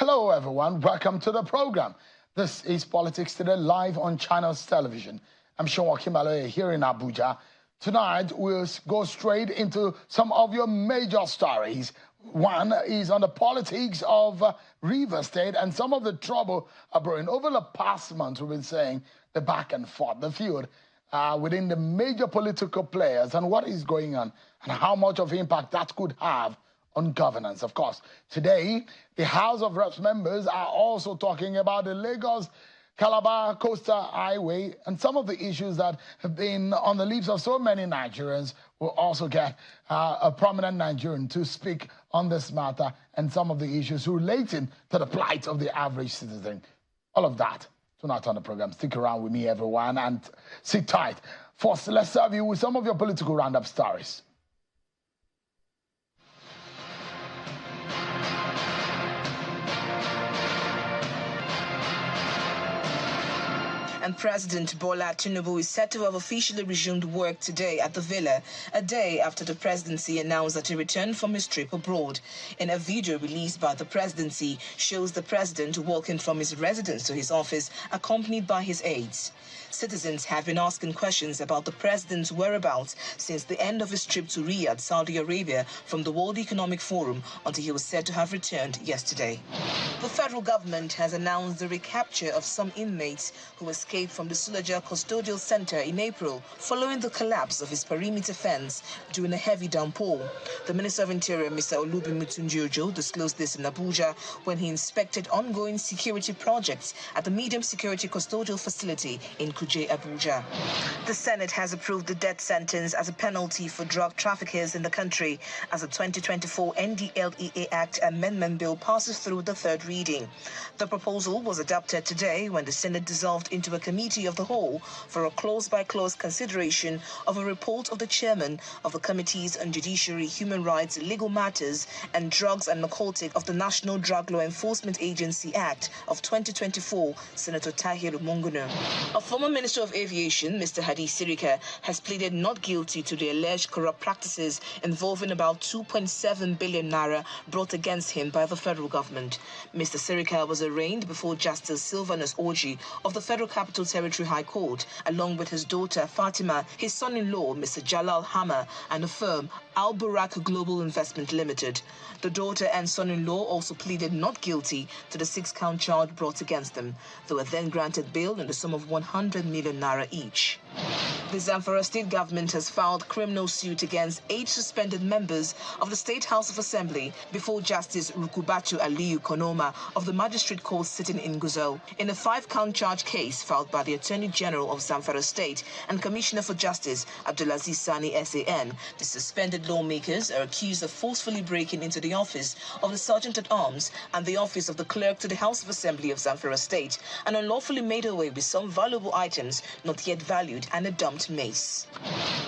Hello, everyone. Welcome to the program. This is Politics Today, live on Channels Television. I'm Sean Kimaloye here in Abuja. Tonight, we'll go straight into some of your major stories. One is on the politics of River State and some of the trouble brewing. Over the past months, we've been saying the back and forth, the feud within the major political players and what is going on and how much of impact that could have on governance. Of course, today, the House of Reps members are also talking about the Lagos-Calabar Coastal Highway and some of the issues that have been on the lips of so many Nigerians. Will also get a prominent Nigerian to speak on this matter and some of the issues relating to the plight of the average citizen. All of that tonight on the program. Stick around with me, everyone, and sit tight. First, let's serve you with some of your political roundup stories. And President Bola Tinubu is said to have officially resumed work today at the villa, a day after the presidency announced that he returned from his trip abroad. In a video released by the presidency, shows the president walking from his residence to his office, accompanied by his aides. Citizens have been asking questions about the president's whereabouts since the end of his trip to Riyadh, Saudi Arabia, from the World Economic Forum until he was said to have returned yesterday. The federal government has announced the recapture of some inmates who escaped from the Sulaja Custodial Center in April following the collapse of his perimeter fence during a heavy downpour. The Minister of Interior, Mr. Olubimi Tunji-Ojo, disclosed this in Abuja when he inspected ongoing security projects at the medium security custodial facility in Kuje, Abuja. The Senate has approved the death sentence as a penalty for drug traffickers in the country as the 2024 NDLEA Act Amendment Bill passes through the third reading. The proposal was adopted today when the Senate dissolved into a committee of the whole for a clause-by-clause consideration of a report of the chairman of the Committees on Judiciary, Human Rights, Legal Matters, and Drugs and Narcotics of the National Drug Law Enforcement Agency Act of 2024, Senator Tahir Mungunu. A former Minister of Aviation, Mr. Hadi Sirika, has pleaded not guilty to the alleged corrupt practices involving about 2.7 billion naira brought against him by the federal government. Mr. Sirika was arraigned before Justice Sylvanus Orji of the Federal Capital Territory High Court, along with his daughter Fatima, his son-in-law, Mr. Jalal Hammer, and the firm Al Barak Global Investment Limited. The daughter and son-in-law also pleaded not guilty to the 6-count charge brought against them. They were then granted bail in the sum of 100 million naira each. The Zamfara state government has filed criminal suit against 8 suspended members of the State House of Assembly before Justice Rukubatu Aliyu Konoma of the Magistrate Court sitting in Gusau in a 5-count charge case filed by the Attorney General of Zamfara State and Commissioner for Justice Abdulaziz Sani SAN. The suspended lawmakers are accused of forcefully breaking into the office of the Sergeant-at-Arms and the office of the Clerk to the House of Assembly of Zamfara State and unlawfully made away with some valuable items not yet valued and a dumped mace.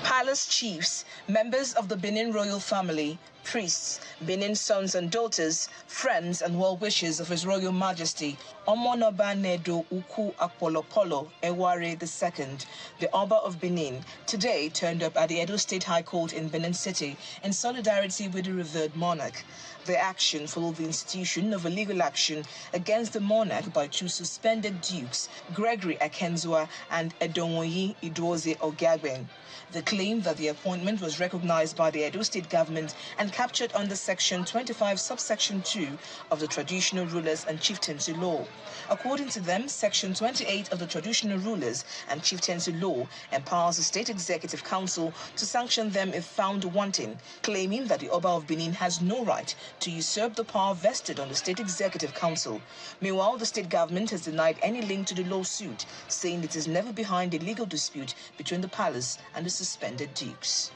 Palace chiefs, members of the Benin royal family, priests, Benin sons and daughters, friends and well-wishers of His Royal Majesty Omonoba Nedo Uku Apolopolo Eware II, the Oba of Benin, today turned up at the Edo State High Court in Benin City in solidarity with the revered monarch. The action followed the institution of a legal action against the monarch by 2 suspended dukes, Gregory Akenzua and Edonwoyi Idoze Ogiagben. They claim that the appointment was recognized by the Edo State government and captured under Section 25, subsection 2 of the Traditional Rulers and Chieftaincy Law. According to them, Section 28 of the Traditional Rulers and Chieftaincy Law empowers the State Executive Council to sanction them if found wanting, claiming that the Oba of Benin has no right to usurp the power vested on the State Executive Council. Meanwhile, the state government has denied any link to the lawsuit, saying it is never behind a legal dispute between the palace and the suspended dukes.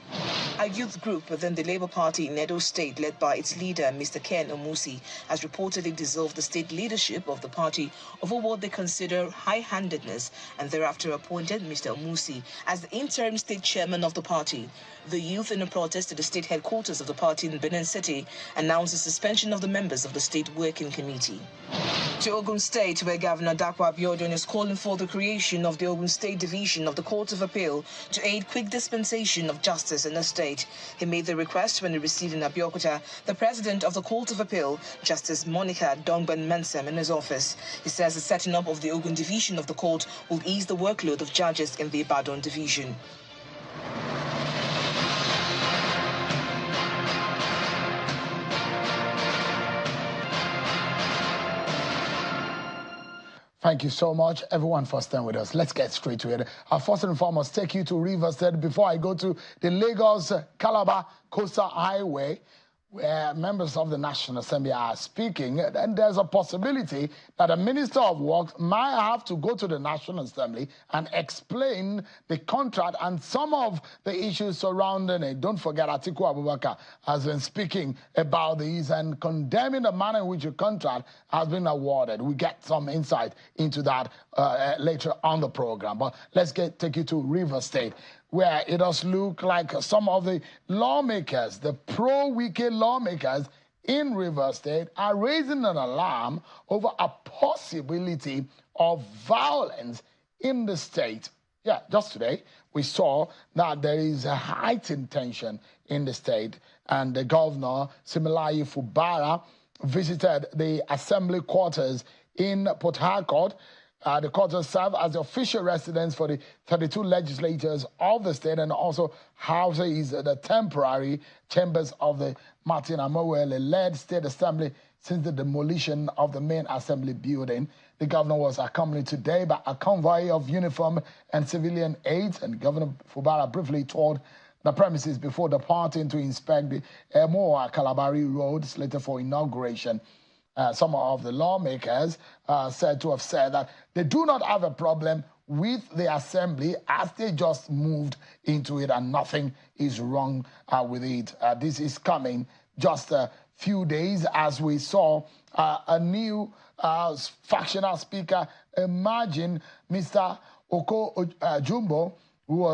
A youth group within the Labour Party in Edo State, led by its leader, Mr. Ken Omusi, has reportedly dissolved the state leadership of the party over what they consider high-handedness and thereafter appointed Mr. Omusi as the interim state chairman of the party. The youth, in a protest at the state headquarters of the party in Benin City, announced the suspension of the members of the state working committee. To Ogun State, where Governor Dapo Abiodun is calling for the creation of the Ogun State Division of the Court of Appeal to aid quick dispensation of justice in the state. He made the request when he received in Abeokuta the president of the Court of Appeal, Justice Monica Dongban Mensem, in his office. He says the setting up of the Ogun Division of the court will ease the workload of judges in the Ibadan Division. Thank you so much, everyone, for staying with us. Let's get straight to it. I'll first and foremost take you to Rivers State before I go to the Lagos-Calabar Coastal Highway, where members of the National Assembly are speaking. And there's a possibility that the Minister of Works might have to go to the National Assembly and explain the contract and some of the issues surrounding it. Don't forget, Atiku Abubakar has been speaking about these and condemning the manner in which the contract has been awarded. We get some insight into that later on the program. But let's take you to Rivers State, where it does look like some of the lawmakers, the pro-Wike lawmakers in Rivers State, are raising an alarm over a possibility of violence in the state. Yeah, just today, we saw that there is a heightened tension in the state, and the governor, Siminalayi Fubara, visited the assembly quarters in Port Harcourt. The quarters serve as the official residence for the 32 legislators of the state and also houses the temporary chambers of the Martin Amowele-led state assembly since the demolition of the main assembly building. The governor was accompanied today by a convoy of uniform and civilian aides, and Governor Fubara briefly toured the premises before departing to inspect the Kalabari Road slated for inauguration. Some of the lawmakers said that they do not have a problem with the assembly as they just moved into it and nothing is wrong with it. This is coming just a few days as we saw a new factional speaker emerging, Mr. Oko Jumbo, who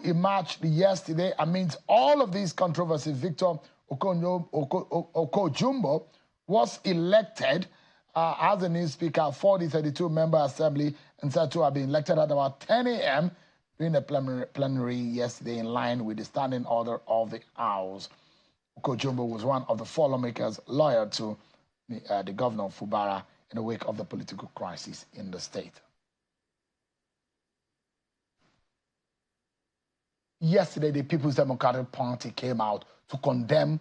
emerged yesterday amidst all of these controversies. Victor Oko Jumbo was elected as the new speaker for the 32-member assembly and said to have been elected at about 10 a.m. during the plenary yesterday in line with the standing order of the House. Oko Jumbo was one of the 4 lawmakers loyal to the governor Fubara in the wake of the political crisis in the state. Yesterday, the People's Democratic Party came out to condemn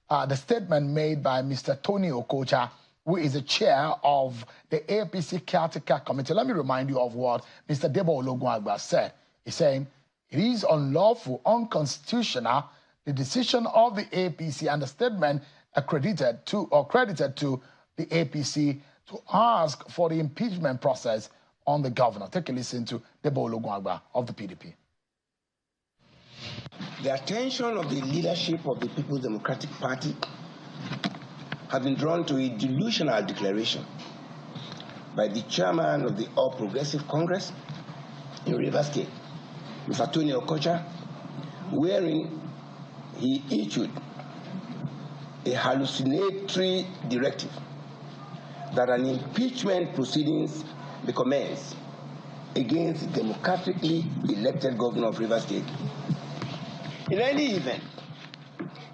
the statement made by Mr. Tony Okocha, who is the chair of the APC Caretaker Committee. Let me remind you of what Mr. Debo Ologunagba said. He's saying it is unlawful, unconstitutional, the decision of the APC and the statement credited to the APC to ask for the impeachment process on the governor. Take a listen to Debo Ologunagba of the PDP. The attention of the leadership of the People's Democratic Party has been drawn to a delusional declaration by the chairman of the All Progressive Congress in Rivers State, Mr. Tony Okocha, wherein he issued a hallucinatory directive that an impeachment proceedings be commenced against the democratically elected governor of Rivers State. In any event,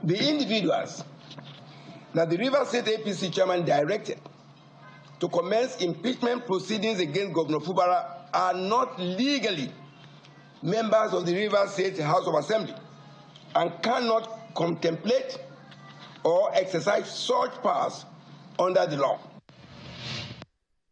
the individuals that the Rivers State APC chairman directed to commence impeachment proceedings against Governor Fubara are not legally members of the Rivers State House of Assembly and cannot contemplate or exercise such powers under the law.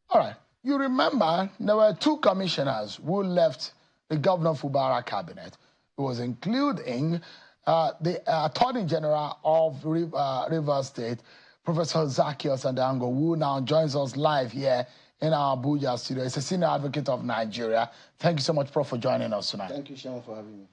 All right. You remember there were 2 commissioners who left the Governor Fubara cabinet. It was including the Attorney General of Rivers State, Professor Zacchaeus Adangor, who now joins us live here in our Abuja studio. He's a senior advocate of Nigeria. Thank you so much, Prof, for joining us tonight. Thank you, Sean, for having me.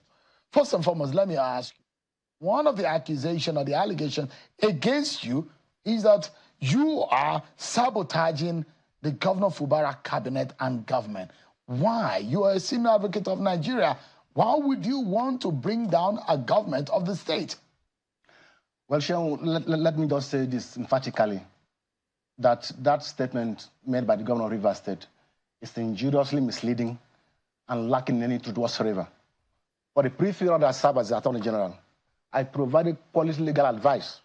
First and foremost, let me ask you, one of the accusations or the allegation against you is that you are sabotaging the Governor Fubara cabinet and government. Why? You are a senior advocate of Nigeria. Why would you want to bring down a government of the state? Well, Sean, let me just say this emphatically. that that statement made by the governor of Rivers State is injuriously misleading and lacking any truth whatsoever. For the brief period I served as the Attorney General, I provided quality legal advice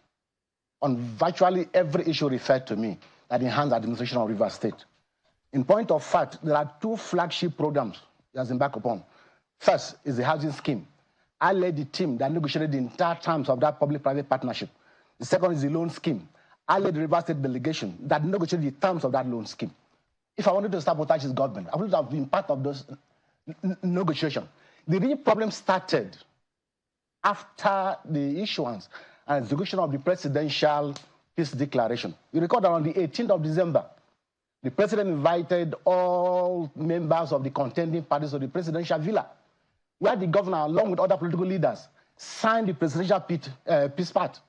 on virtually every issue referred to me that enhanced the administration of Rivers State. In point of fact, there are two flagship programs he has embarked upon. First is the housing scheme. I led the team that negotiated the entire terms of that public-private partnership. The second is the loan scheme. I led the Rivers State delegation that negotiated the terms of that loan scheme. If I wanted to sabotage his government, I would have been part of those negotiations. The real problem started after the issuance and execution of the presidential peace declaration. You recall that on the 18th of December, the president invited all members of the contending parties to the presidential villa, where the governor, along with other political leaders, signed the presidential peace pact.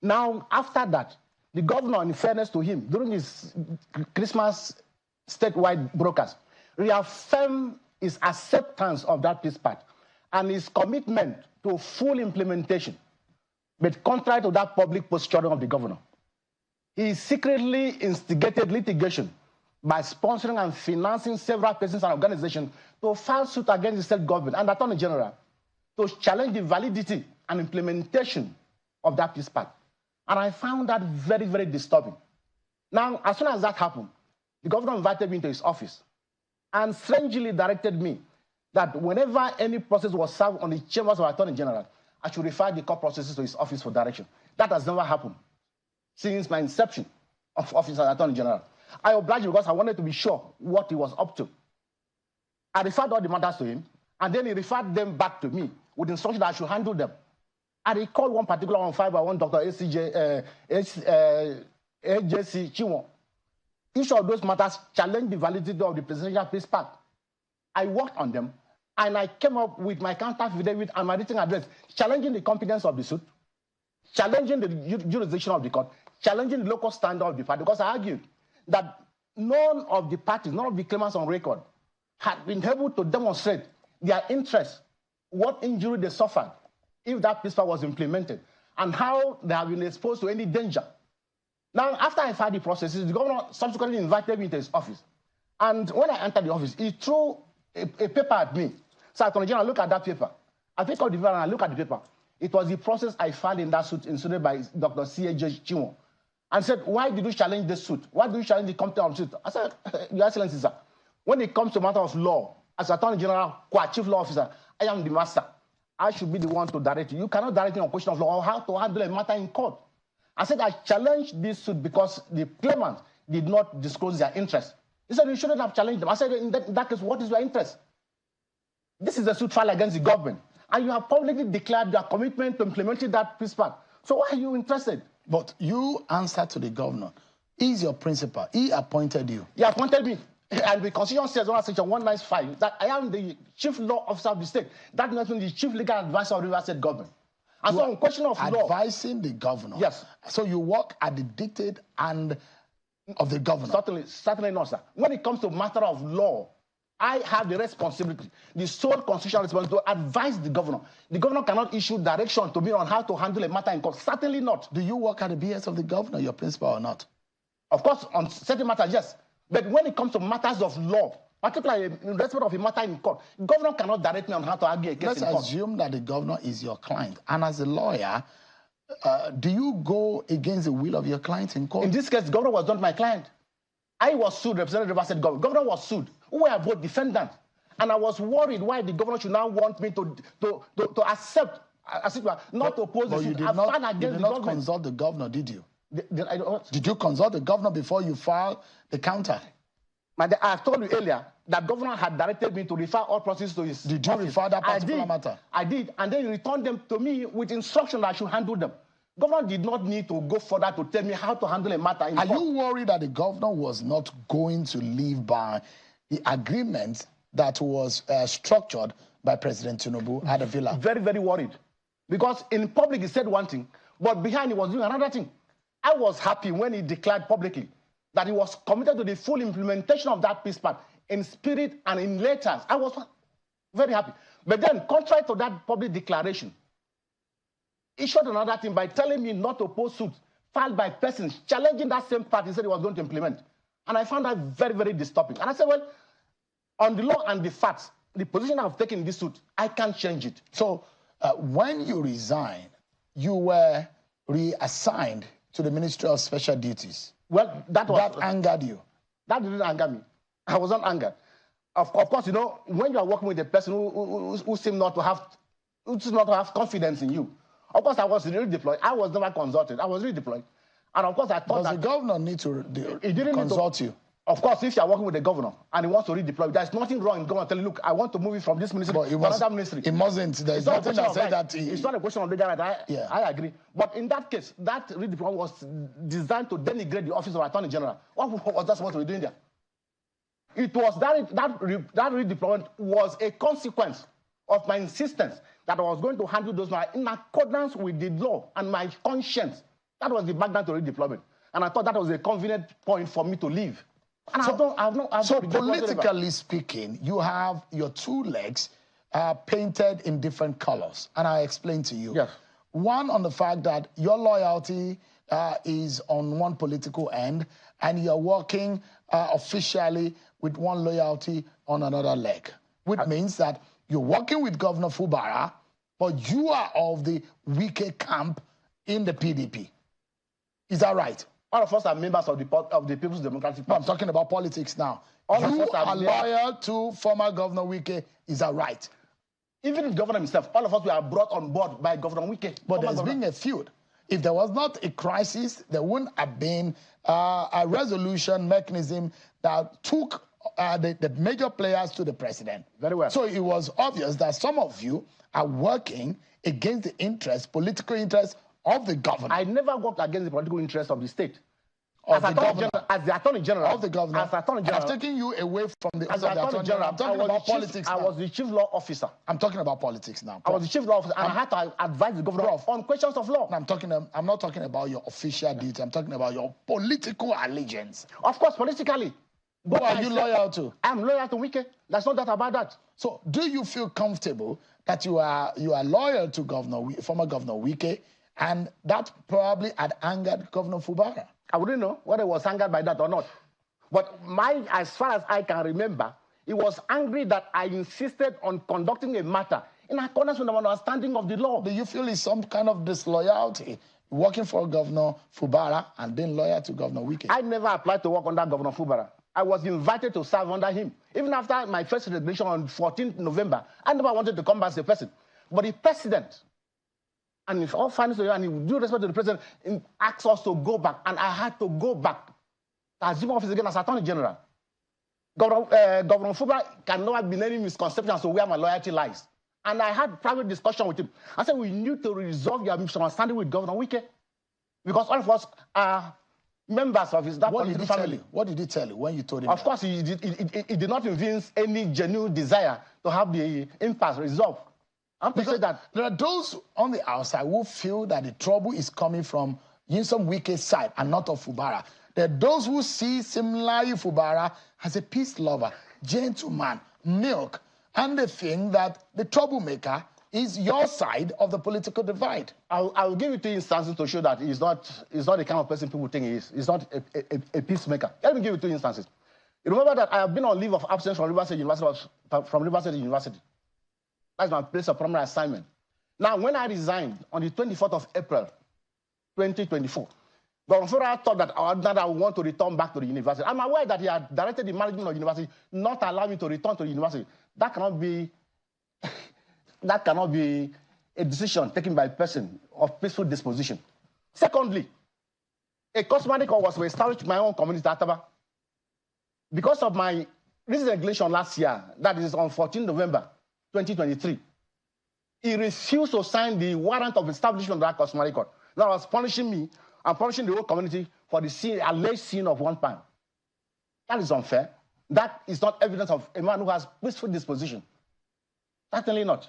Now, after that, the governor, in fairness to him, during his Christmas statewide broadcast, reaffirmed his acceptance of that peace pact and his commitment to full implementation, but contrary to that public posturing of the governor. He secretly instigated litigation by sponsoring and financing several persons and organizations to file suit against the state government and the Attorney General to challenge the validity and implementation of that peace pact. And I found that very, very disturbing. Now, as soon as that happened, the governor invited me into his office and strangely directed me that whenever any process was served on the chambers of Attorney General, I should refer the court processes to his office for direction. That has never happened since my inception of office as Attorney General. I obliged because I wanted to be sure what he was up to. I referred all the matters to him, and then he referred them back to me with instruction that I should handle them. I recall one particular one filed by one Dr. AJC Chiwon. Each of those matters challenged the validity of the presidential peace pact. I worked on them, and I came up with my counter affidavit and my written address, challenging the competence of the suit, challenging the jurisdiction of the court, challenging the local standard of the party, because I argued that none of the parties, none of the claimants on record had been able to demonstrate their interest, what injury they suffered if that peace pact was implemented, and how they have been exposed to any danger. Now, after I filed the processes, the governor subsequently invited me to his office. And when I entered the office, he threw a paper at me. So, Attorney General, look at that paper. I picked up the paper and I looked at the paper. It was the process I filed in that suit instituted by Dr. C.A.J. Chiwon. And said, why did you challenge this suit? Why did you challenge the competence of the suit? I said, Your Excellency, sir, when it comes to matter of law, as Attorney General, Chief Law Officer, I am the master. I should be the one to direct you. You cannot direct me on question of law or how to handle a matter in court. I said, I challenged this suit because the claimant did not disclose their interest. He said, you shouldn't have challenged them. I said, in that case, what is your interest? This is a suit filed against the government. And you have publicly declared your commitment to implementing that peace pact. So why are you interested? But you answered to the governor. He's your principal. He appointed you. He appointed me. And the Constitution says under Section 195 that I am the chief law officer of the state. That makes me the chief legal advisor of the River State government. And so on question of law. Advising the governor. Yes. So you work at the dictate and of the governor. Certainly not, sir. When it comes to matter of law, I have the responsibility, the sole constitutional responsibility to advise the governor. The governor cannot issue direction to me on how to handle a matter in court. Certainly not. Do you work at the behest of the governor, your principal, or not? Of course, on certain matters, yes. But when it comes to matters of law, particularly in respect of a matter in court, the governor cannot direct me on how to argue a case in court. Let's assume that the governor is your client. And as a lawyer, do you go against the will of your client in court? In this case, the governor was not my client. I was sued, representing the River State government. Governor was sued. We were both defendants. And I was worried why the governor should now want me to accept, as it were, not to oppose the suit. You did not consult the governor, did you? Did you consult the governor before you filed the counter? I told you earlier that governor had directed me to refer all processes to his Did you office. refer that particular matter? I did, and then he returned them to me with instruction that I should handle them. Governor did not need to go further to tell me how to handle a matter in court. Are you worried that the governor was not going to live by the agreement that was structured by President Tinubu at the villa? Very, very worried. Because in public he said one thing, but behind he was doing another thing. I was happy when he declared publicly that he was committed to the full implementation of that peace pact in spirit and in letters. I was very happy. But then, contrary to that public declaration, he showed another thing by telling me not to oppose suit filed by persons challenging that same part he said he was going to implement. And I found that very, very disturbing. And I said, well, on the law and the facts, the position I've taken in this suit, I can't change it. So when you resigned, you were reassigned to the Ministry of Special Duties. Well, that angered you. That didn't anger me. I wasn't angered. Of course, you know, when you are working with a person who seems not to have confidence in you, of course, I was redeployed. I was never consulted. I was redeployed. And of course, I thought Does the governor need to consult you? Of course, if you are working with the governor and he wants to redeploy, there's nothing wrong in going and telling, look, I want to move it from this ministry to another ministry. It mustn't. There's nothing that said that. It's not a question of legal right. I agree. But in that case, that redeployment was designed to denigrate the office of Attorney General. What was that supposed to be doing there? It was that redeployment was a consequence of my insistence that I was going to handle those matters in accordance with the law and my conscience. That was the background to redeployment. And I thought that was a convenient point for me to leave. And so politically speaking, you have your two legs painted in different colors. And I explained to you. Yes. One, on the fact that your loyalty is on one political end, and you're working officially with one loyalty on another leg, which means that you're working with Governor Fubara, but you are of the Wike camp in the PDP. Is that right? All of us are members of the People's Democratic Party. No, I'm talking about politics now. You are loyal to former Governor Wike. Is that right? Even the governor himself, all of us were brought on board by Governor Wike. But there's been a feud. If there was not a crisis, there wouldn't have been a resolution mechanism that took the major players to the president. Very well. So it was obvious that some of you are working against the political interests of the governor. I never worked against the political interests of the state. As the Attorney General of the governor. As Attorney General. I've taken you away from the Attorney General. I'm talking about politics now. I was the chief law officer. I'm talking about politics now. I was the chief law officer, and I had to advise the governor on questions of law. I'm not talking about your official duty. I'm talking about your political allegiance. Of course, politically. Who are you loyal to? I'm loyal to Wike. There's no doubt about that. So, do you feel comfortable that you are loyal to former Governor Wike, and that probably had angered Governor Fubara? I wouldn't know whether he was angered by that or not. But as far as I can remember, he was angry that I insisted on conducting a matter in accordance with the understanding of the law. Do you feel it's some kind of disloyalty working for Governor Fubara and being loyal to Governor Wike? I never applied to work under Governor Fubara. I was invited to serve under him. Even after my first resignation on 14th November, I never wanted to come back as a president. But the president, and if all fairness to you, and with due respect to the president, asked us to go back, and I had to go back to assume office again as Attorney General. Governor Fubara can never be any misconception as to where my loyalty lies. And I had private discussion with him. I said, we need to resolve your misunderstanding with Governor Wike, because all of us are members of his political family. What did he tell you when you told him? Of course, he did not evince any genuine desire to have the impasse resolved. I'm to say that there are those on the outside who feel that the trouble is coming from Nyesom Wike's side and not of Fubara. There are those who see similarly Fubara as a peace lover, gentleman, milk, and they think that the troublemaker is your side of the political divide. I'll give you 2 instances to show that he's not the kind of person people think he is. He's not a peacemaker. Let me give you 2 instances. You remember that I have been on leave of absence from River State University. That's my place of permanent assignment. Now, when I resigned on the 24th of April, 2024, Governor Fubara thought that I would want to return back to the university. I'm aware that he had directed the management of the university not allow me to return to the university. That cannot be a decision taken by a person of peaceful disposition. Secondly, a customary call was to establish my own community at Ataba. Because of my recent regulation last year, that is on 14 November 2023, he refused to sign the warrant of establishment of that customary court. That was punishing me and punishing the whole community for the alleged sin of one pound. That is unfair. That is not evidence of a man who has peaceful disposition. Certainly not.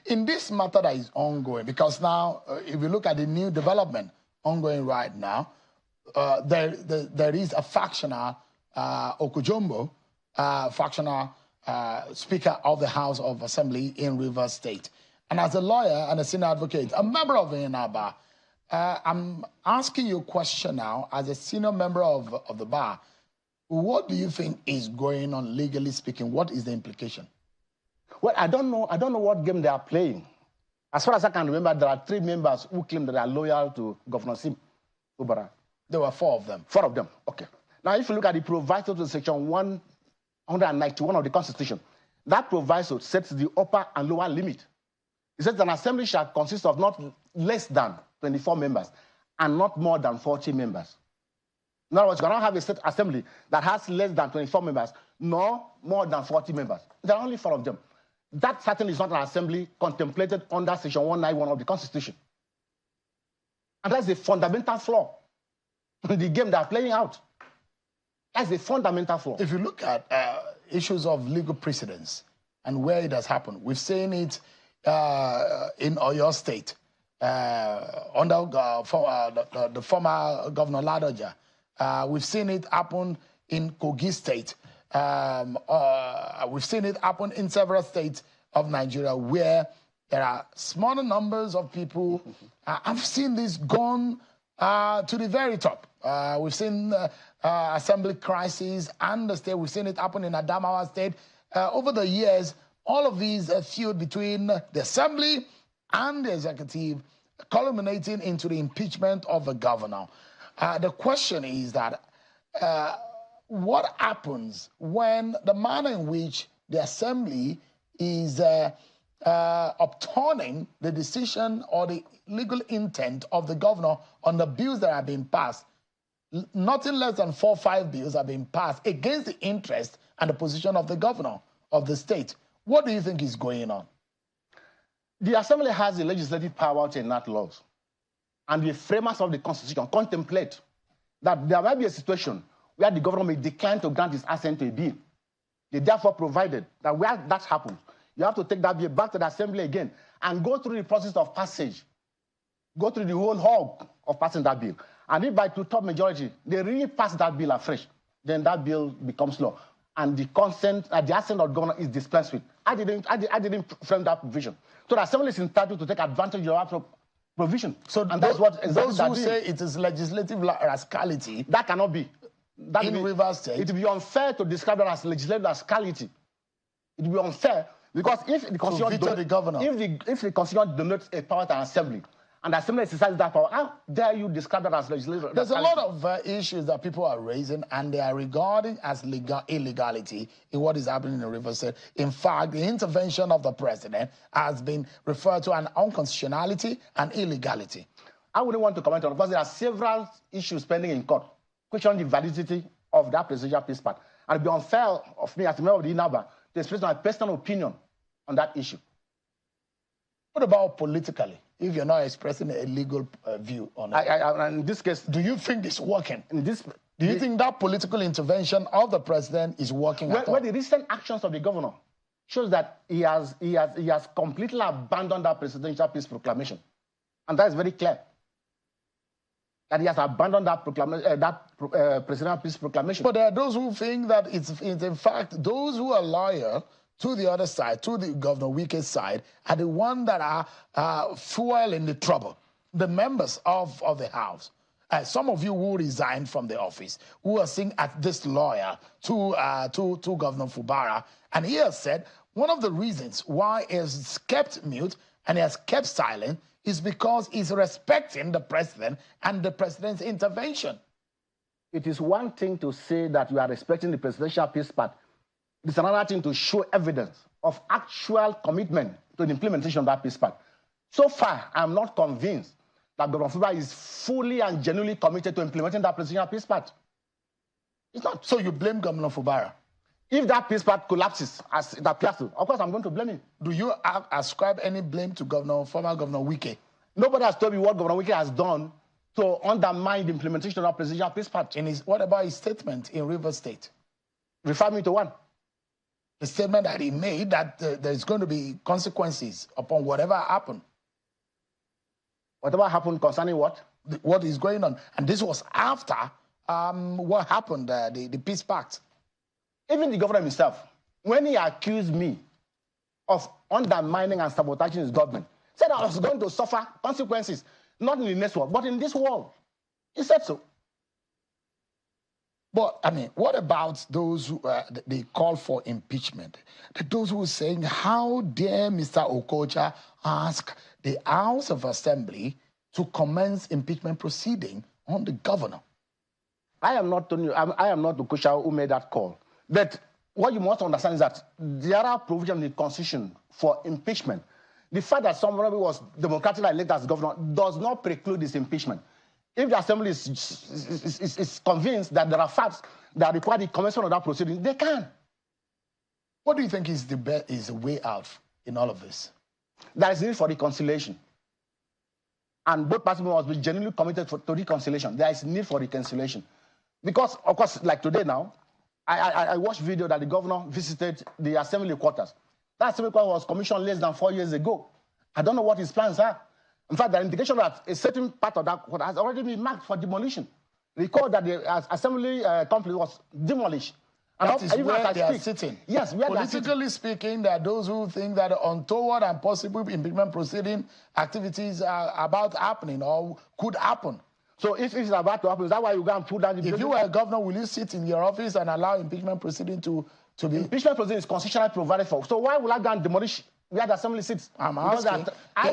In this matter that is ongoing, because now, if you look at the new development ongoing right now, there is a factional Okujumbo, factional Speaker of the House of Assembly in Rivers State. And as a lawyer and a senior advocate, a member of INABA, I'm asking you a question now as a senior member of the bar. What do you think is going on, legally speaking? What is the implication? Well, I don't know what game they are playing. As far as I can remember, there are 3 members who claim that they are loyal to Governor Sim Ubara. There were 4 of them. 4 of them, okay. Now, if you look at the proviso to section 191 of the Constitution, that proviso sets the upper and lower limit. It says an assembly shall consist of not less than 24 members and not more than 40 members. In other words, you cannot have a state assembly that has less than 24 members, nor more than 40 members. There are only 4 of them. That certainly is not an assembly contemplated under section 191 of the Constitution. And that's a fundamental flaw in the game they are playing out. That's a fundamental flaw. If you look at issues of legal precedence and where it has happened, we've seen it in Oyo State under the former Governor Ladoja. We've seen it happen in Kogi State. We've seen it happen in several states of Nigeria where there are smaller numbers of people. I've seen this gone to the very top. We've seen assembly crises and the state. We've seen it happen in Adamawa State. Over the years, all of these feud between the assembly and the executive culminating into the impeachment of the governor. The question is that what happens when the manner in which the assembly is upturning the decision or the legal intent of the governor on the bills that are being passed? Nothing less than 4 or 5 bills are being passed against the interest and the position of the governor of the state. What do you think is going on? The assembly has the legislative power to enact laws. And the framers of the Constitution contemplate that there might be a situation where the government may decline to grant its assent to a bill. They therefore provided that where that happens, you have to take that bill back to the assembly again and go through the process of passage, go through the whole hog of passing that bill. And if by 2/3 majority, they really pass that bill afresh, then that bill becomes law. And the consent, the assent of the governor is dispensed with. I didn't frame that provision. So the assembly is entitled to take advantage of that provision. So and that's what exactly those who say it is legislative rascality. That cannot be. In Rivers State. It would be unfair to describe that as legislative rascality. It would be unfair because if the Constitution if the Constitution denotes a power to an assembly, and the assembly exercises that power, how dare you describe that as legislative? There's a lot of issues that people are raising, and they are regarding as illegality in what is happening in Rivers State. In fact, the intervention of the president has been referred to an unconstitutionality and illegality. I wouldn't want to comment on it because there are several issues pending in court questioning the validity of that presidential peace pact. And it would be unfair of me as a member of the INABA to express my personal opinion on that issue. What about politically? If you're not expressing a legal view on it, in this case, do you think it's working? Do you think that political intervention of the president is working at all? Well, the recent actions of the governor shows that he has completely abandoned that presidential peace proclamation, and that is very clear. That he has abandoned that presidential peace proclamation. But there are those who think that it's in fact those who are loyal to the other side, to the Governor Wike's side, are the ones that are fueling the trouble. The members of the House. Some of you who resigned from the office, who are seen as disloyal to Governor Fubara, and he has said one of the reasons why he has kept mute and he has kept silent is because he's respecting the president and the president's intervention. It is one thing to say that you are respecting the presidential peace pact. It's another thing to show evidence of actual commitment to the implementation of that peace pact. So far, I'm not convinced that Governor Fubara is fully and genuinely committed to implementing that presidential peace pact. It's not. So you blame Governor Fubara? If that peace pact collapses, as it appears to, of course I'm going to blame him. Do you ascribe any blame to former Governor Wike? Nobody has told me what Governor Wike has done to undermine the implementation of that presidential peace pact. What about his statement in Rivers State? Refer me to one. The statement that he made that there's going to be consequences upon whatever happened. Whatever happened concerning what? What is going on. And this was after what happened, the peace pact. Even the governor himself, when he accused me of undermining and sabotaging his government, said I was going to suffer consequences. Not in the next world, but in this world. He said so. But, I mean, what about those who they call for impeachment? Those who are saying, how dare Mr. Okocha ask the House of Assembly to commence impeachment proceeding on the governor? I am not Okocha who made that call. But what you must understand is that there are provisions in the Constitution for impeachment. The fact that somebody was democratically elected as governor does not preclude this impeachment. If the Assembly is convinced that there are facts that require the commencement of that proceeding, they can. What do you think is the way out in all of this? There is need for reconciliation. And both parties must be genuinely committed to reconciliation. There is need for reconciliation. Because, of course, like today now, I watched video that the governor visited the Assembly quarters. That Assembly quarters was commissioned less than 4 years ago. I don't know what his plans are. In fact, there are indications that a certain part of that has already been marked for demolition. Recall that the Assembly complex was demolished. And that is where they are sitting. Yes, where politically speaking, there are those who think that untoward and possible impeachment proceeding activities are about happening or could happen. So if it's about to happen, is that why you go and put down the... If you were a governor, will you sit in your office and allow impeachment proceeding to be... Impeachment proceeding is constitutionally provided for. So why will I go and demolish where the Assembly sits? I'm asking.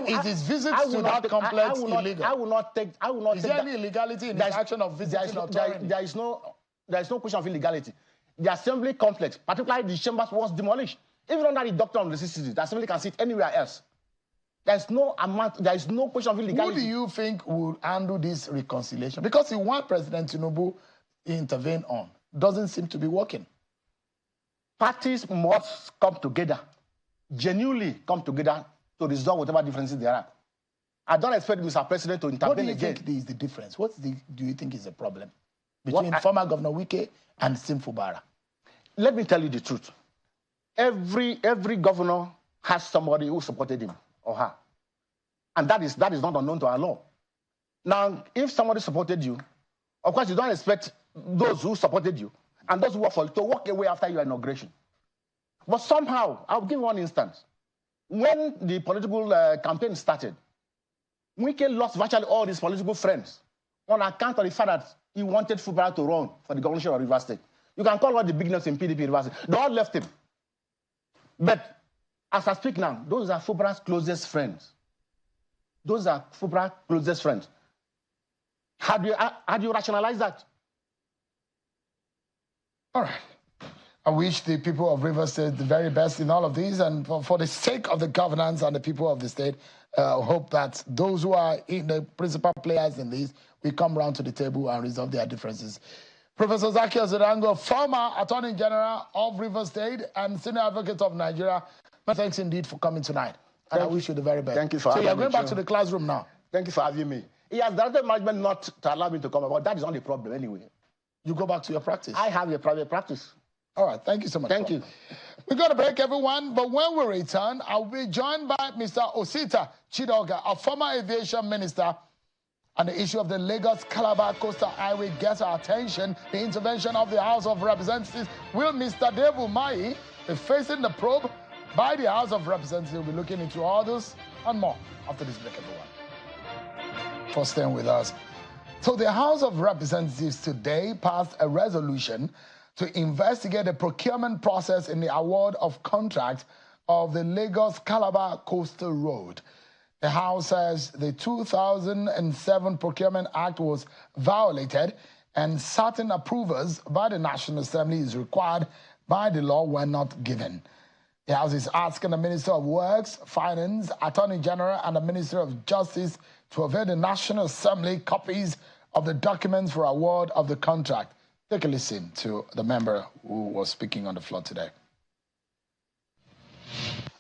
Is his visits to that complex illegal? I will not take... Is there any illegality in the action of visiting authority? There is no question of illegality. The Assembly complex, particularly the chambers, was demolished. Even under the doctrine of necessity, the Assembly can sit anywhere else. There is no question of illegality. Who do you think will handle this reconciliation? Because the one President Tinubu intervened on doesn't seem to be working. Parties must come together, genuinely come together to resolve whatever differences there are. I don't expect Mr. President to intervene again. What do you think is the difference? Do you think is the problem between former Governor Wike and Sim Fubara? Let me tell you the truth. Every governor has somebody who supported him or her. And that is not unknown to our law. Now, if somebody supported you, of course, you don't expect those who supported you and those who work for you to walk away after your inauguration. But somehow, I'll give one instance. When the political campaign started, Wike lost virtually all his political friends on account of the fact that he wanted Fubara to run for the governorship of Rivers State. You can call out the big names in PDP Rivers State. They all left him. But as I speak now, those are Fubara's closest friends. Those are Fubara's closest friends. How do you rationalize that? All right. I wish the people of Rivers State the very best in all of these, and for the sake of the governance and the people of the state, hope that those who are in the principal players in this will come round to the table and resolve their differences. Professor Adangor, former Attorney General of Rivers State and Senior Advocate of Nigeria, thanks indeed for coming tonight. And I wish you the very best. Thank you for having me. So you're going back to the classroom now. Thank you for having me. He has directed management not to allow me to come, but that is not the problem anyway. You go back to your practice. I have a private practice. All right, thank you so much. Thank you. We're going to break, everyone, but when we return, I'll be joined by Mr. Osita Chidoga, a former aviation minister, and the issue of the Lagos-Calabar coastal highway gets our attention. The intervention of the House of Representatives. Will Mr. Dave Umahi be facing the probe by the House of Representatives? We'll be looking into all this and more after this break, everyone. For staying with us. So the House of Representatives today passed a resolution to investigate the procurement process in the award of contracts of the Lagos-Calabar Coastal Road. The House says the 2007 Procurement Act was violated and certain approvals by the National Assembly is required by the law were not given. The House is asking the Minister of Works, Finance, Attorney General, and the Minister of Justice to avail the National Assembly copies of the documents for award of the contract. Take a listen to the member who was speaking on the floor today.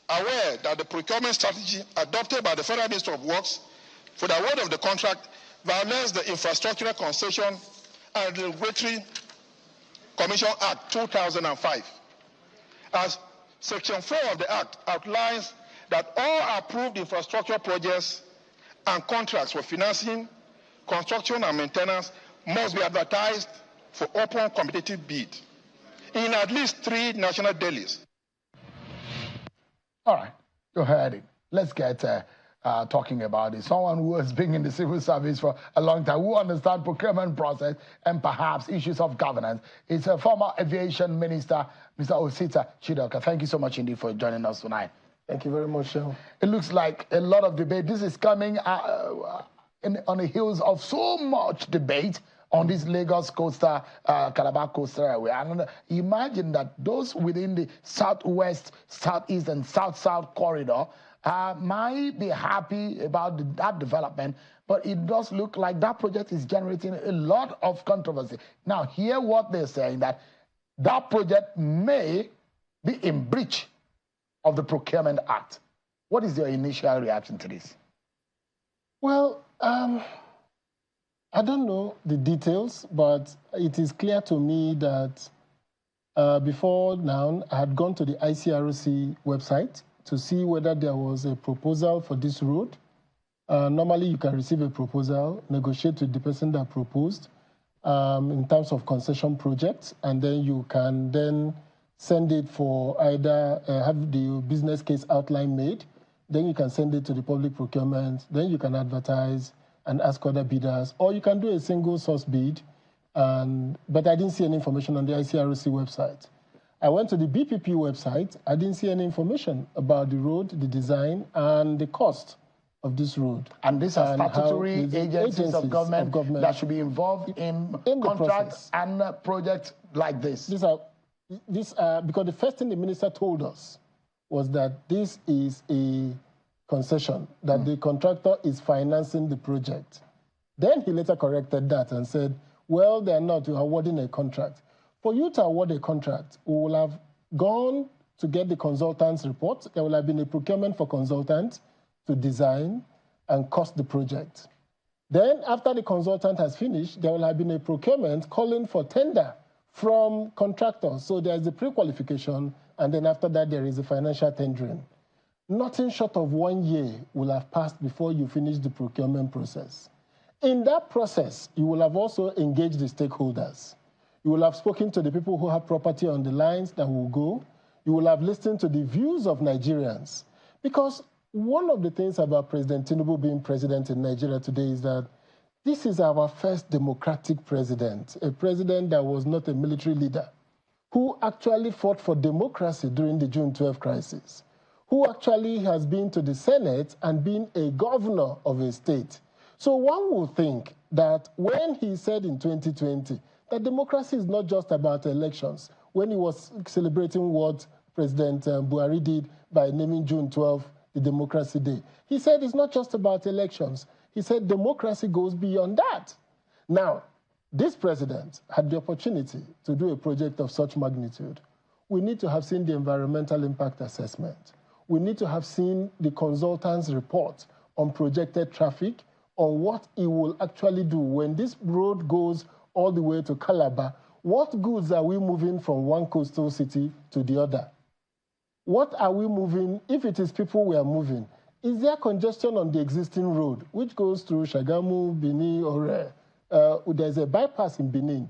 Aware that the procurement strategy adopted by the Federal Minister of Works for the award of the contract violates the Infrastructure Concession and Regulatory Commission Act 2005. As Section 4 of the Act outlines that all approved infrastructure projects and contracts for financing, construction, and maintenance must be advertised for open competitive bid in at least 3 national dailies. All right, you heard it. Let's get talking about it. Someone who has been in the civil service for a long time, who understands procurement process and perhaps issues of governance. It's a former aviation minister, Mr. Osita Chidoka. Thank you so much indeed for joining us tonight. Thank you very much, Sean. It looks like a lot of debate. This is coming on the heels of so much debate on this Lagos coastal, Calabar coastal area. And imagine that those within the southwest, southeast, and south-south corridor might be happy about that development, but it does look like that project is generating a lot of controversy. Now, hear what they're saying, that project may be in breach of the Procurement Act. What is your initial reaction to this? Well, I don't know the details, but it is clear to me that before now, I had gone to the ICRC website to see whether there was a proposal for this road. Normally, you can receive a proposal, negotiate with the person that proposed in terms of concession projects, and then you can then send it for either have the business case outline made, then you can send it to the public procurement, then you can advertise and ask other bidders, or you can do a single source bid. But I didn't see any information on the ICRC website. I went to the BPP website. I didn't see any information about the road, the design, and the cost of this road. And these are statutory agencies of government that should be involved in contracts and projects like this. These are because the first thing the minister told us was that this is a concession, that the contractor is financing the project. Then he later corrected that and said, well, they're not awarding a contract. For you to award a contract, we will have gone to get the consultant's report. There will have been a procurement for consultants to design and cost the project. Then after the consultant has finished, there will have been a procurement calling for tender from contractors. So there's a pre-qualification, and then after that, there is a financial tendering. Nothing short of 1 year will have passed before you finish the procurement process. In that process, you will have also engaged the stakeholders. You will have spoken to the people who have property on the lines that will go. You will have listened to the views of Nigerians. Because one of the things about President Tinubu being president in Nigeria today is that this is our first democratic president, a president that was not a military leader, who actually fought for democracy during the June 12 crisis, who actually has been to the Senate and been a governor of a state. So one would think that when he said in 2020 that democracy is not just about elections, when he was celebrating what President Buhari did by naming June 12 the Democracy Day, he said it's not just about elections. He said democracy goes beyond that. Now, this president had the opportunity to do a project of such magnitude. We need to have seen the environmental impact assessment. We need to have seen the consultant's report on projected traffic, on what it will actually do. When this road goes all the way to Calabar, what goods are we moving from one coastal city to the other? What are we moving? If it is people we are moving, is there congestion on the existing road, which goes through Shagamu, Benin, or there's a bypass in Benin,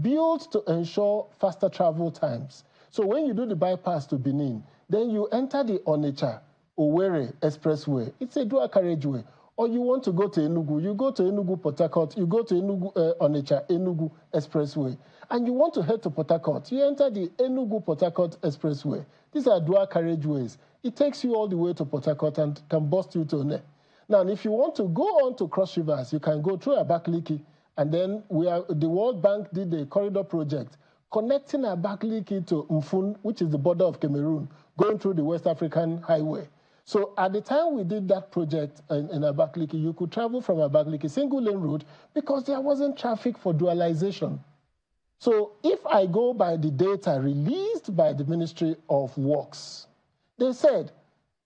built to ensure faster travel times. So when you do the bypass to Benin, then you enter the Onitsha-Owerri Expressway. It's a dual carriageway. Or you want to go to Enugu, you go to Enugu, Port Harcourt, you go to Enugu, Onitsha, Enugu Expressway. And you want to head to Port Harcourt, you enter the Enugu-Port Harcourt Expressway. These are dual carriageways. It takes you all the way to Port Harcourt and can bust you to One. Now, if you want to go on to cross rivers, you can go through Abakaliki, and then the World Bank did a corridor project connecting Abakaliki to Mfun, which is the border of Cameroon, going through the West African Highway. So at the time we did that project in Abakaliki, you could travel from Abakaliki, single lane route, because there wasn't traffic for dualization. So if I go by the data released by the Ministry of Works, they said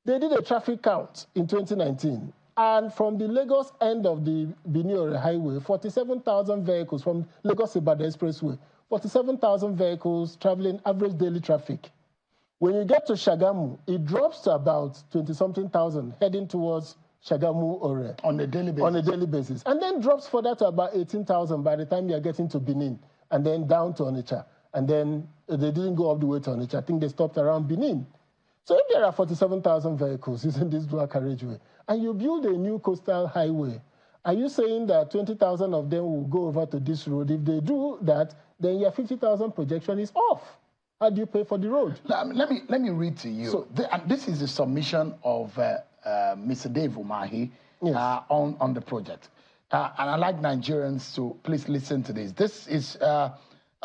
they did a traffic count in 2019. And from the Lagos end of the Benin Highway, 47,000 vehicles from Lagos-Calabar Expressway, 47,000 vehicles traveling average daily traffic. When you get to Shagamu, it drops to about 20-something thousand heading towards Shagamu or on a daily basis. On a daily basis. And then drops further to about 18,000 by the time you're getting to Benin, and then down to Onitsha. And then they didn't go all the way to Onitsha. I think they stopped around Benin. So if there are 47,000 vehicles using this dual carriageway, and you build a new coastal highway, are you saying that 20,000 of them will go over to this road? If they do that, then your 50,000 projection is off. How do you pay for the road? Let me read to you. So, and this is the submission of Mr. Dave Umahi on the project. And I'd like Nigerians to please listen to this. This is a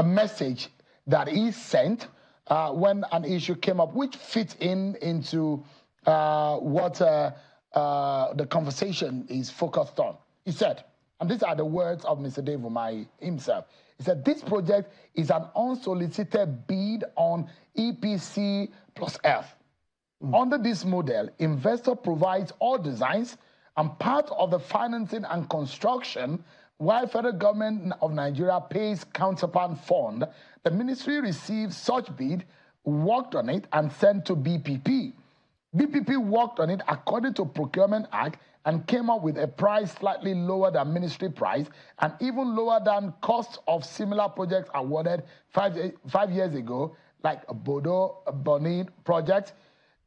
message that he sent when an issue came up, which fits into what the conversation is focused on. He said, and these are the words of Mr. Dave Umahi himself. He said, this project is an unsolicited bid on EPC plus F. Under this model, investor provides all designs and part of the financing and construction, while federal government of Nigeria pays counterpart fund. The ministry receives such bid, worked on it, and sent to BPP. BPP worked on it according to Procurement Act and came up with a price slightly lower than ministry price and even lower than cost of similar projects awarded five years ago, like a Bodo Boni project.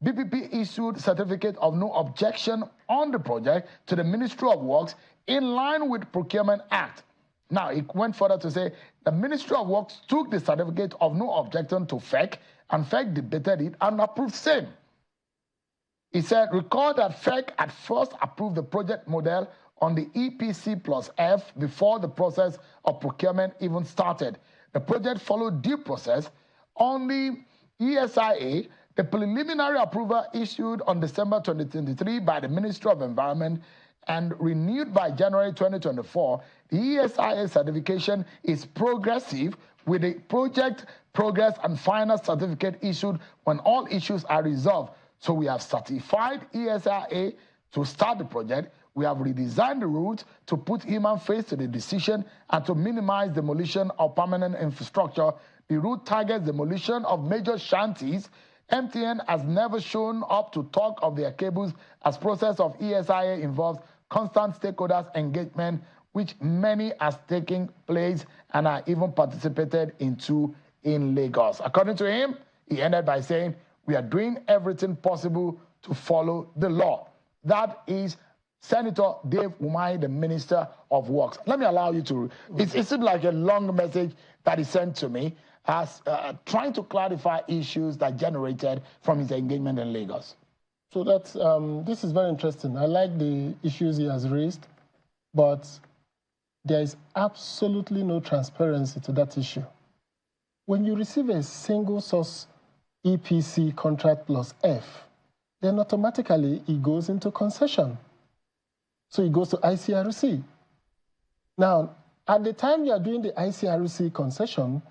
BPP issued certificate of no objection on the project to the Ministry of Works in line with Procurement Act. Now, it went further to say the Ministry of Works took the certificate of no objection to FEC, and FEC debated it and approved same. He said, recall that FEC at first approved the project model on the EPC plus F before the process of procurement even started. The project followed due process. On the ESIA, the preliminary approval issued on December 2023 by the Ministry of Environment and renewed by January 2024, the ESIA certification is progressive with a project progress and final certificate issued when all issues are resolved. So we have certified ESIA to start the project. We have redesigned the route to put human face to the decision and to minimize demolition of permanent infrastructure. The route targets demolition of major shanties. MTN has never shown up to talk of their cables, as process of ESIA involves constant stakeholders engagement, which many has taken place and are even participated into in Lagos. According to him, he ended by saying, we are doing everything possible to follow the law. That is Senator Dave Umahi, the Minister of Works. Let me allow you to, it seemed like a long message that he sent to me as trying to clarify issues that generated from his engagement in Lagos. So that's, this is very interesting. I like the issues he has raised, but there is absolutely no transparency to that issue. When you receive a single source EPC contract plus F, then automatically it goes into concession. So it goes to ICRC. Now, at the time you are doing the ICRC concession,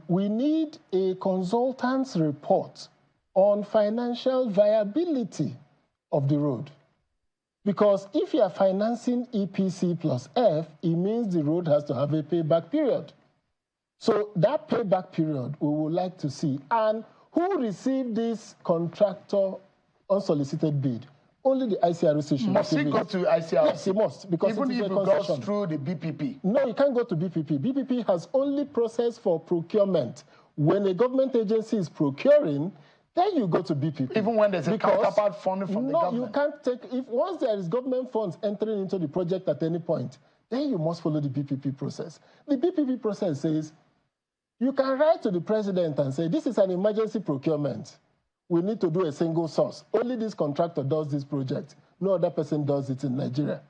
we need a consultant's report on financial viability of the road. Because if you are financing EPC plus F, it means the road has to have a payback period. So that payback period we would like to see. And who received this contractor unsolicited bid? Only the ICRC should must receive it. Must it go to ICRC? Yes, it must. Because even it is if a it concession. goes through the BPP? No, you can't go to BPP. BPP has only process for procurement. When a government agency is procuring, then you go to BPP. Even when there's a counterpart funding from the government? No, you can't take, once there is government funds entering into the project at any point, then you must follow the BPP process. The BPP process says, you can write to the president and say, this is an emergency procurement. We need to do a single source. Only this contractor does this project. No other person does it in Nigeria.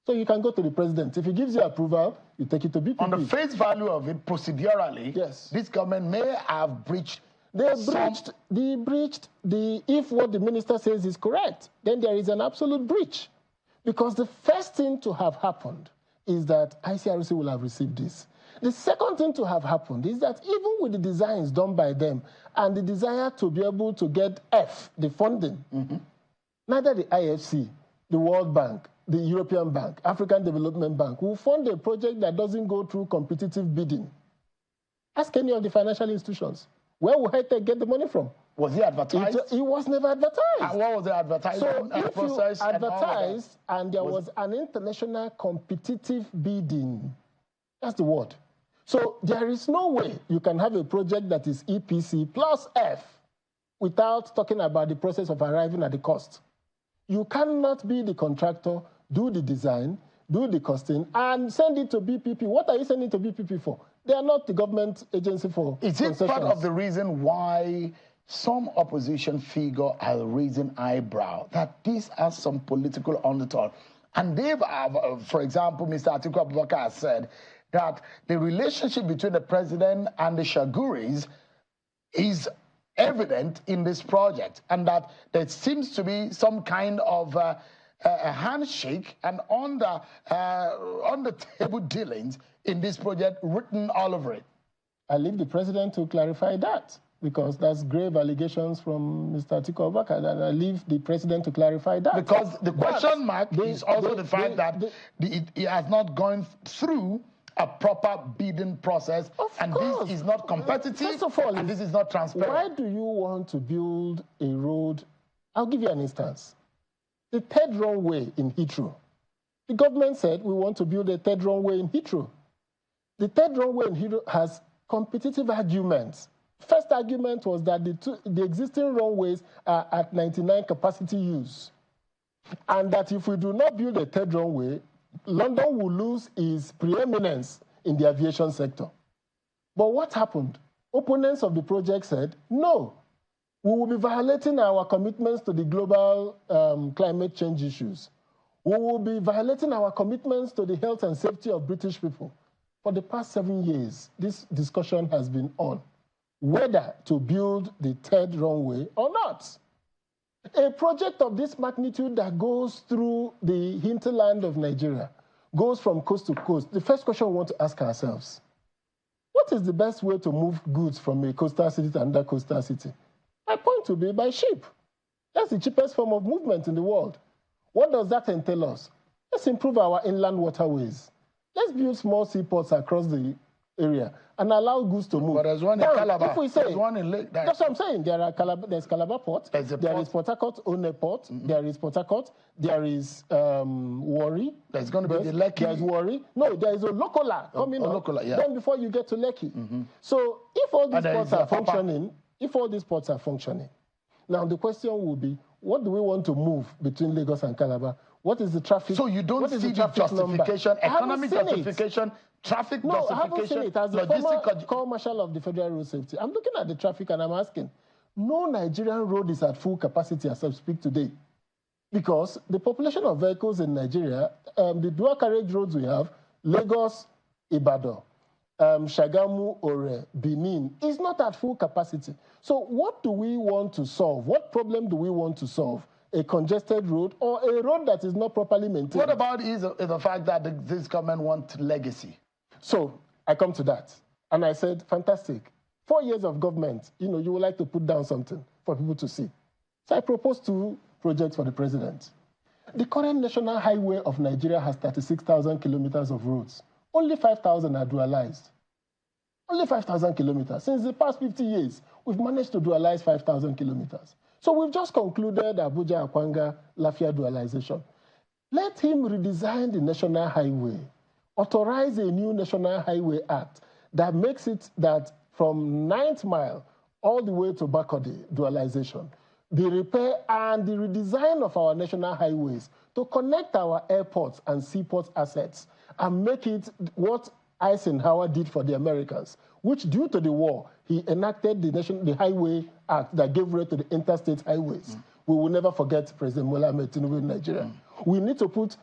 So you can go to the president. If he gives you approval, you take it to BPP. On the face value of it, procedurally, yes, this government may have breached. If what the minister says is correct, then there is an absolute breach. Because the first thing to have happened is that ICRC will have received this. The second thing to have happened is that even with the designs done by them and the desire to be able to get F, the funding, neither the IFC, the World Bank, the European Bank, African Development Bank will fund a project that doesn't go through competitive bidding. Ask any of the financial institutions. Where will HITECH get the money from? Was it advertised? It was never advertised. And what was the advertising process? So if you advertised and there was an international competitive bidding, that's the word. So there is no way you can have a project that is EPC plus F without talking about the process of arriving at the cost. You cannot be the contractor, do the design, do the costing, and send it to BPP. What are you sending to BPP for? They are not the government agency for Is it part of the reason why some opposition figure are raising eyebrow that this has some political undertone? And they've, for example, Mr. Atiku Abubakar has said that the relationship between the president and the Shaguris is evident in this project, and that there seems to be some kind of a handshake and on the table dealings in this project written all over it. I leave the president to clarify that, because that's grave allegations from Mr. Atiku Abubakar, and I leave the president to clarify that. Because the question mark is also the fact that it has not gone through a proper bidding process, and this is not competitive, First of all, and this is not transparent. Why do you want to build a road? I'll give you an instance. The third runway in Heathrow. The government said we want to build a third runway in Heathrow. The third runway in Heathrow has competitive arguments. First argument was that the existing runways are at 99 capacity use, and that if we do not build a third runway, London will lose its preeminence in the aviation sector. But what happened? Opponents of the project said, no, we will be violating our commitments to the global climate change issues. We will be violating our commitments to the health and safety of British people. For the past 7 years, this discussion has been on whether to build the third runway or not. A project of this magnitude that goes through the hinterland of Nigeria, goes from coast to coast. The first question we want to ask ourselves, what is the best way to move goods from a coastal city to another coastal city? My point would be by ship. That's the cheapest form of movement in the world. What does that entail us? Let's improve our inland waterways. Let's build small seaports across the area and allow goods to move. But there's one in Calabar. If we say, there's one in Lake. That's what I'm saying. There's Calabar Port. There is Port Harcourt One Port. There is Port Harcourt. There is Warri. There's going to be the Lekki. There's Warri. No, there is a Lokola coming up. Lokola, yeah. Then before you get to Lekki. So if all these ports are functioning, now the question will be, what do we want to move between Lagos and Calabar? What is the traffic? So you don't see the justification, economic justification, traffic justification, I haven't seen it. As the former Corps Marshal of the Federal Road Safety, I'm looking at the traffic and I'm asking, no Nigerian road is at full capacity as I speak today. Because the population of vehicles in Nigeria, the dual carriage roads we have, Lagos, Ibadan, Shagamu, Ore, Benin, is not at full capacity. So what do we want to solve? What problem do we want to solve? A congested road or a road that is not properly maintained? What about is the fact that this government wants legacy? So I come to that. And I said, fantastic. 4 years of government, you would like to put down something for people to see. So I proposed 2 projects for the president. The current national highway of Nigeria has 36,000 kilometers of roads. Only 5,000 are dualized. Only 5,000 kilometers. Since the past 50 years, we've managed to dualize 5,000 kilometers. So we've just concluded Abuja-Akwanga Lafia dualization. Let him redesign the national highway, authorize a new National Highway Act that makes it that from 9th Mile all the way to Bakode dualization, the repair and the redesign of our national highways to connect our airports and seaport assets and make it what Eisenhower did for the Americans, which due to the war, he enacted the Highway Act that gave way to the interstate highways. We will never forget President Bola Ahmed Tinubu in Nigeria. We need to put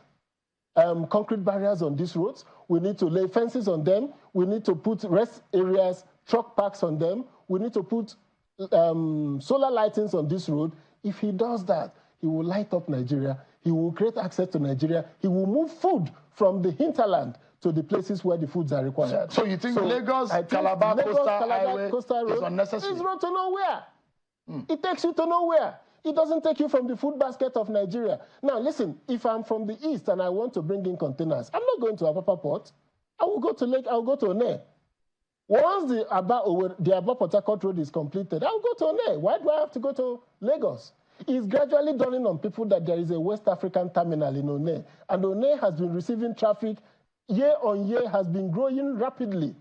concrete barriers on these roads. We need to lay fences on them. We need to put rest areas, truck parks on them. We need to put solar lightings on this road. If he does that, he will light up Nigeria. He will create access to Nigeria. He will move food from the hinterland to the places where the foods are required. So you think Lagos-Calabar Coastal Road is unnecessary? It's road to nowhere. It takes you to nowhere. It doesn't take you from the food basket of Nigeria. Now, listen, if I'm from the east and I want to bring in containers, I'm not going to Apapa Port. I will go to Lake, I'll go to One. Once the Aba-Port Harcourt Road is completed, I'll go to One. Why do I have to go to Lagos? It's gradually dawning on people that there is a West African terminal in One, and One has been receiving traffic year on year, has been growing rapidly.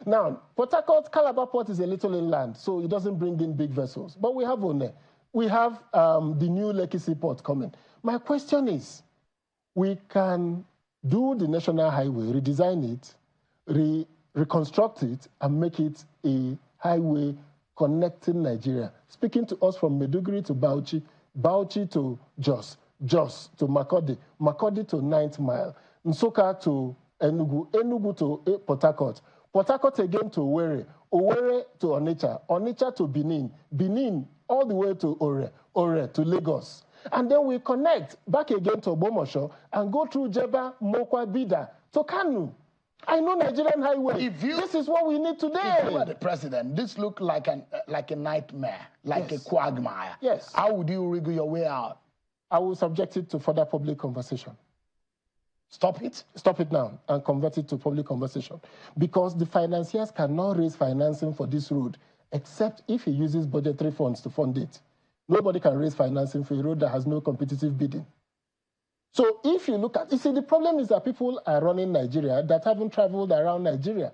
Now, Port Harcourt, Calabar Port is a little inland, so it doesn't bring in big vessels. But we have One. We have the new Lekki Port coming. My question is, we can do the national highway, redesign it, reconstruct it, and make it a highway connecting Nigeria. Speaking to us from Maiduguri to Bauchi, Bauchi to Jos, Jos to Makodi, Makodi to 9th Mile, Nsukka to Enugu, Enugu to Port Harcourt, Port Harcourt again to Owerri, Owerri to Onitsha, Onitsha to Benin, Benin all the way to Ore, Ore to Lagos. And then we connect back again to Bomosho and go through Jeba, Mokwa, Bida to Kanu. I know Nigerian highway. This is what we need today. If you were the president, this looked like a nightmare, like a quagmire. Yes. How would you wriggle your way out? I will subject it to further public conversation. Stop it? Stop it now and convert it to public conversation. Because the financiers cannot raise financing for this road except if he uses budgetary funds to fund it. Nobody can raise financing for a road that has no competitive bidding. So if you look at, you see, the problem is that people are running Nigeria that haven't traveled around Nigeria.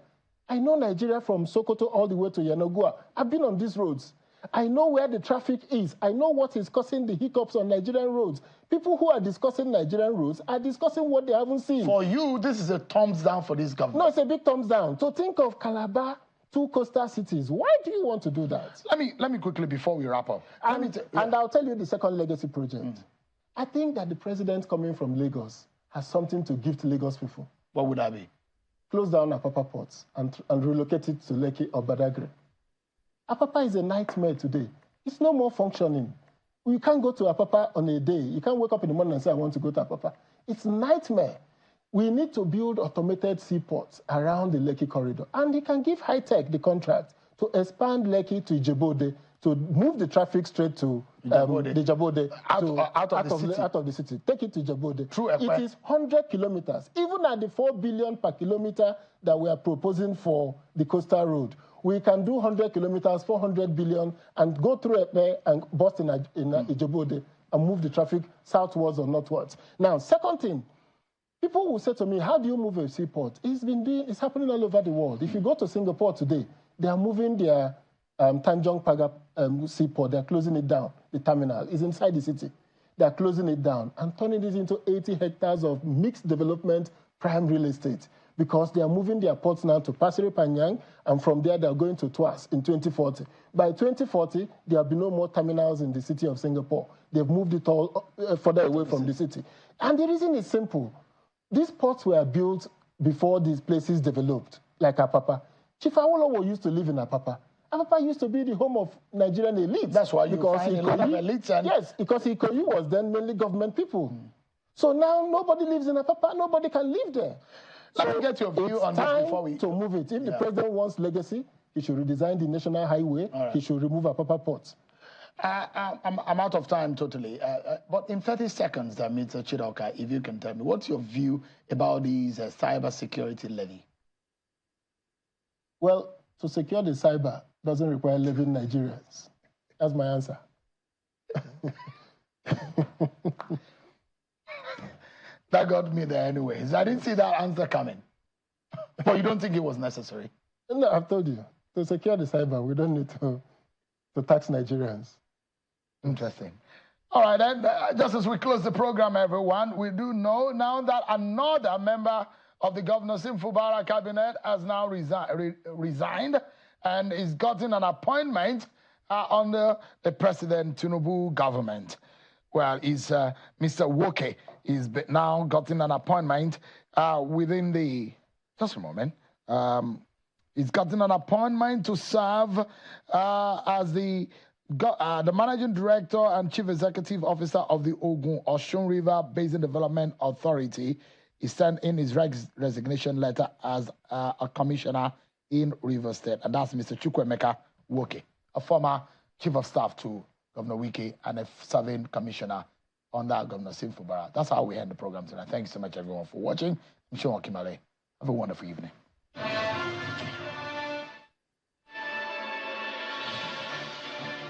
I know Nigeria from Sokoto all the way to Yanagua. I've been on these roads. I know where the traffic is. I know what is causing the hiccups on Nigerian roads. People who are discussing Nigerian roads are discussing what they haven't seen. For you, this is a thumbs down for this government. No, it's a big thumbs down. To think of Calabar, two coastal cities. Why do you want to do that? Let me quickly, before we wrap up. And I'll tell you the second legacy project. I think that the president coming from Lagos has something to give to Lagos people. What would that be? Close down Apapa ports and relocate it to Lekki or Badagry. Apapa is a nightmare today. It's no more functioning. You can't go to Apapa on a day. You can't wake up in the morning and say, I want to go to Apapa. It's a nightmare. We need to build automated seaports around the Lekki corridor. And you can give high-tech the contract to expand Lekki to Ijebode, to move the traffic straight to Ijebode, out of the city. Take it to Ijebode. It is 100 kilometers. Even at the 4 billion per kilometer that we are proposing for the coastal road, we can do 100 kilometers, 400 billion, and go through Epe and bust in Ijebode and move the traffic southwards or northwards. Now, second thing, people will say to me, how do you move a seaport? It's happening all over the world. If you go to Singapore today, they are moving their Tanjong Pagar seaport. They're closing it down. The terminal is inside the city. They're closing it down and turning it into 80 hectares of mixed development prime real estate because they are moving their ports now to Pasir Panjang, and from there they are going to Tuas in 2040. By 2040, there will be no more terminals in the city of Singapore. They've moved it all further away from the city. And the reason is simple. These ports were built before these places developed, like Apapa. Chief Awolowo used to live in Apapa. Apapa used to be the home of Nigerian elites. That's why you find a lot of elites. Yes, because Ikoyi was then mainly government people. So now nobody lives in Apapa. Nobody can live there. Let me get your view on this before we... to move it. If the president wants legacy, he should redesign the national highway. Right. He should remove Apapa Port. I'm out of time totally. But in 30 seconds, Mr. Chidoka, if you can tell me, what's your view about these cyber security levy? Well, to secure the cyber doesn't require living Nigerians. That's my answer. That got me there anyways. I didn't see that answer coming. But you don't think it was necessary? No, I've told you. To secure the cyber, we don't need to tax Nigerians. Interesting. All right, then, just as we close the program, everyone, we do know now that another member of the Governor Simfubara cabinet has now resigned and is gotten an appointment under the President Tinubu government. Well, Mr. Woke is now gotten an appointment within the... Just a moment. He's gotten an appointment to serve as the managing director and chief executive officer of the Osun River Basin Development Authority. He sent in his resignation letter as a commissioner in Rivers State, and that's Mr. Chukwuemeka Woke, a former chief of staff to Governor Wike and a serving commissioner under Governor Simfubara. That's how we end the program tonight. Thank you so much, everyone, for watching. I'm Sean Kimale. Have a wonderful evening.